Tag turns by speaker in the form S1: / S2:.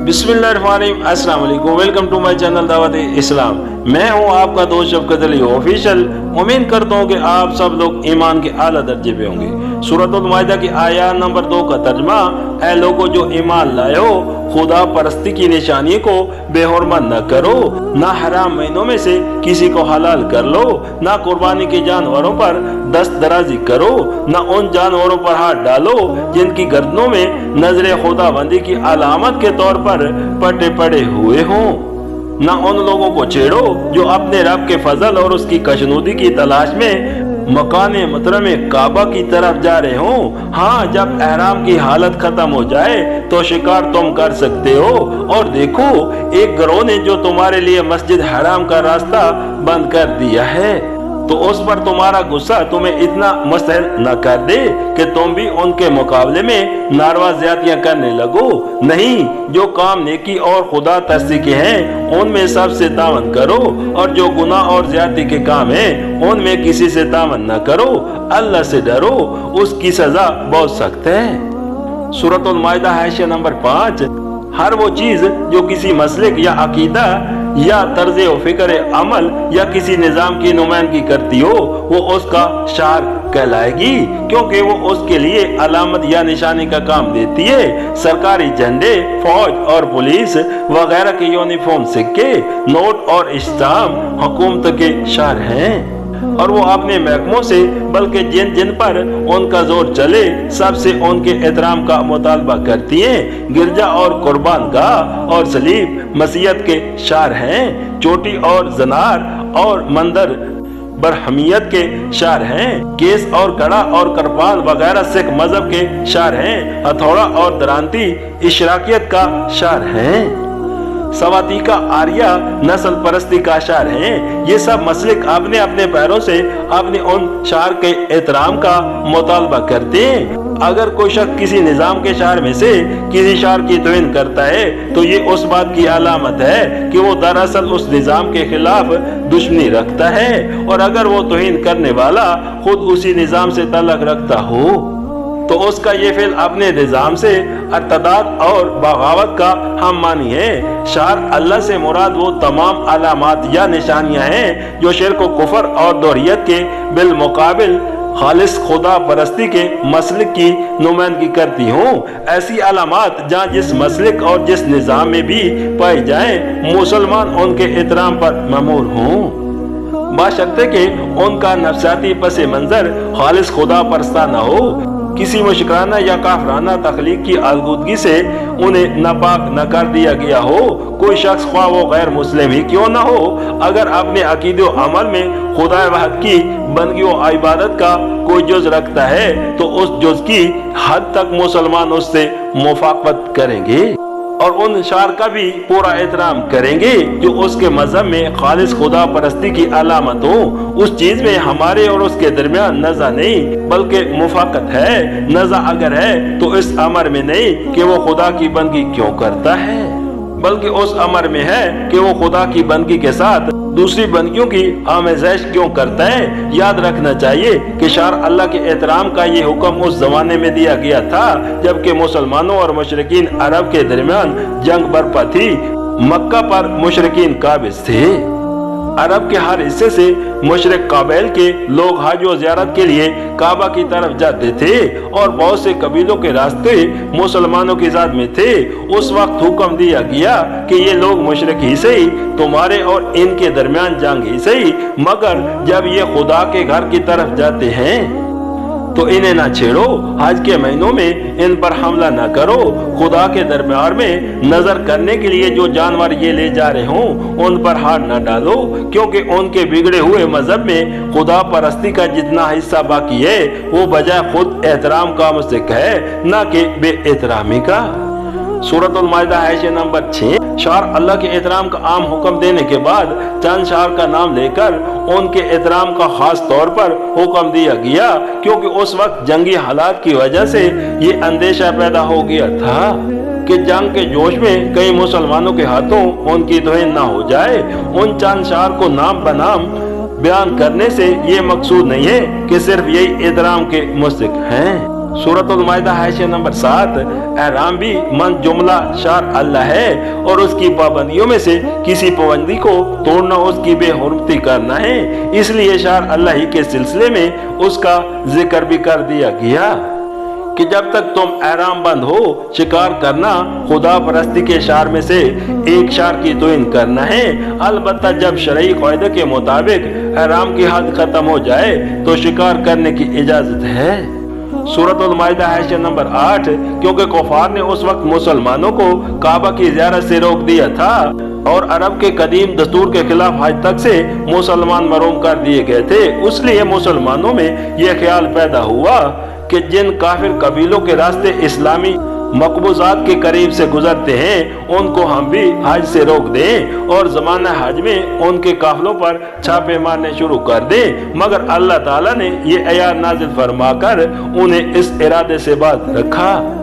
S1: बिस्मिल्लाहिर्रहमानिर्रहीम, अस्सलाम वालेकुम। वेलकम टू माय चैनल दावत इस्लाम। मैं हूं आपका दोस्त शफकत अली ऑफिशियल। उम्मीद करता हूं कि आप सब लोग ईमान के आला दर्जे पे होंगे। सूरतुल माइदा की आयत नंबर 2 का तर्जमा, ऐ लोगों जो ईमान लाए हो, खुदा परस्ती की निशानी को बेहुरमत न करो, ना हराम महीनों में से किसी को हलाल कर लो, ना कुर्बानी के जानवरों पर दस्त दराजी करो, ना उन जानवरों पर हाथ डालो जिनकी गर्दनों में नजर खुदाबंदी की अलामत के तौर पर पटे पड़े हुए हों, ना उन लोगों को छेड़ो जो अपने रब के फजल और उसकी कशनूदी की तलाश में मकाने मुहर्रम काबा की तरफ जा रहे हो। हाँ, जब एहराम की हालत खत्म हो जाए तो शिकार तुम कर सकते हो। और देखो, एक गिरोह ने जो तुम्हारे लिए मस्जिद हराम का रास्ता बंद कर दिया है, तो उस पर तुम्हारा गुस्सा तुम्हें इतना मुस्तहल न कर दे कि तुम भी उनके मुकाबले में नारवा ज्यादतियां करने लगो। नहीं, जो काम नेकी और खुदा तरसी के हैं उनमें सबसे तावन करो, और जो गुनाह और ज्यादती के काम हैं उनमें किसी से तावन न करो। अल्लाह से डरो, उसकी सजा बहुत सख्त है। सूरतुल माइदा हाशिया नंबर 5। हर वो चीज जो किसी मसलिक या अकीदा या तर्ज फिक्र अमल या किसी निजाम की नुमाइंदगी करती हो, वो उसका शार कहलाएगी, क्योंकि वो उसके लिए अलामत या निशानी का काम देती है। सरकारी झंडे, फौज और पुलिस वगैरह के यूनिफॉर्म, सिक्के, नोट और स्टाम्प हुकूमत के शार हैं, और वो अपने महकमों से बल्कि जिन जिन पर उनका जोर चले सबसे उनके एहतराम का मुतालबा करती हैं। गिरजा और कुर्बान गाह और सलीब मसीहत के शार हैं। चोटी और जनार और मंदिर बरहमियत के शार हैं। केस और कड़ा और करपान वगैरह सिख मजहब के शार हैं। हथौड़ा और दरांती इशराकियत का शार हैं। सवाती का आर्या नस्ल परस्ती का शार हैं। ये सब मसलिक अपने अपने पैरों से अपने उन शार के एहतराम का मुतालबा करते हैं। अगर कोई शख्स किसी निजाम के शार में से किसी शार की तौहीन करता है तो ये उस बात की अलामत है कि वो दरअसल उस निजाम के खिलाफ दुश्मनी रखता है, और अगर वो तौहीन करने वाला खुद उसी निजाम से ताल्लुक रखता हो तो उसका ये फेल अपने निजाम से अतदाद और बगावत का हम मानी है। शार अल्लाह से मुराद वो तमाम अलामात या निशानियां हैं जो शिर्क व कुफर और दोहरियत के बिलमुकाबिल खालिस खुदा परस्ती के मसलिक की नुमाइंदगी करती हूँ। ऐसी अलामात जहाँ जिस मसलिक और जिस निजाम में भी पाई जाएं, मुसलमान उनके एहतराम पर ममूर हों, बशर्ते कि उनका नफसाती पस मंजर खालिस खुदा परस्ता न हो, किसी मुशकिराना या काफराना तखलीक की आलूदगी से उन्हें नापाक न कर दिया गया हो। कोई शख्स ख्वाह वो गैर मुस्लिम ही क्यों न हो, अगर अपने अकीदे अमल में खुदा वहद की बंदगी और इबादत का कोई जुज रखता है तो उस जुज की हद तक मुसलमान उससे मुफाकत करेंगे और उन शार का भी पूरा एहतराम करेंगे जो उसके मजहब में खालिस खुदा परस्ती की अलामत हो। उस चीज में हमारे और उसके दरमियान नज़ा नहीं बल्कि मुफाकत है। नज़ा अगर है तो इस अमर में नहीं कि वो खुदा की बंदगी क्यों करता है, बल्कि उस अमर में है कि वो खुदा की बंदगी के साथ दूसरी बंदगियों की आमेज़श क्यों करता है। याद रखना चाहिए कि शार अल्लाह के एहतराम का ये हुक्म उस जमाने में दिया गया था जबकि मुसलमानों और मुशरिकीन अरब के दरमियान जंग बरपा थी। मक्का पर मुशरिकीन काबिज थे। अरब के हर हिस्से से मुशरिक काबिल के लोग हज व ज़ियारत के लिए काबा की तरफ जाते थे और बहुत से कबीलों के रास्ते मुसलमानों की ज़ात में थे। उस वक्त हुक्म दिया गया कि ये लोग मुशरिक ही सही, तुम्हारे और इनके दरमियान जंग ही सही, मगर जब ये खुदा के घर की तरफ जाते हैं तो इन्हें ना छेड़ो। हज के महीनों में इन पर हमला न करो। खुदा के दरबार में नजर करने के लिए जो जानवर ये ले जा रहे हों उन पर हाथ न डालो, क्योंकि उनके बिगड़े हुए मजहब में खुदा परस्ती का जितना हिस्सा बाकी है वो बजाय खुद एहतराम का मुस्तहिक है, न कि बेएहतरामी का। सूरतुल माइदा आयत नंबर 6। शार अल्लाह के एहतराम का आम हुक्म देने के बाद चंद शार का नाम लेकर उनके एहतराम का खास तौर पर हुक्म दिया गया, क्योंकि उस वक्त जंगी हालात की वजह से ये अंदेशा पैदा हो गया था कि जंग के जोश में कई मुसलमानों के हाथों उनकी तौहीन न हो जाए। उन चंद शार को नाम बनाम बयान करने से ये मकसूद नहीं है कि सिर्फ यही एहतराम के मुस्तहिक हैं, सूरतुल माइदा हाशिया नंबर 7। एहराम भी मन जुमला शार अल्लाह है और उसकी पाबंदियों में से किसी पाबंदी को तोड़ना उसकी बेहुरमती करना है, इसलिए शार अल्लाह ही के सिलसिले में उसका जिक्र भी कर दिया गया कि जब तक तुम एहराम बंद हो, शिकार करना खुदा परस्ती के शार में से एक शार की तोइन करना है। अलबत्ता जब शरई कायदे के मुताबिक एहराम की हद खत्म हो जाए तो शिकार करने की इजाजत है। सूरतुल माइदा हाशिया नंबर 8। क्योंकि कुफार ने उस वक्त मुसलमानों को काबा की ज़ियारत से रोक दिया था और अरब के कदीम दस्तूर के खिलाफ हज तक से मुसलमान महरूम कर दिए गए थे, इसलिए मुसलमानों में यह ख्याल पैदा हुआ कि जिन काफिर कबीलों के रास्ते इस्लामी मकबूजात के करीब से गुजरते हैं उनको हम भी हज से रोक दें और ज़माना हज में उनके काफिलों पर छापे मारने शुरू कर दें। मगर अल्लाह ताला ने ये आयत नाज़िल फरमाकर उन्हें इस इरादे से बात रखा।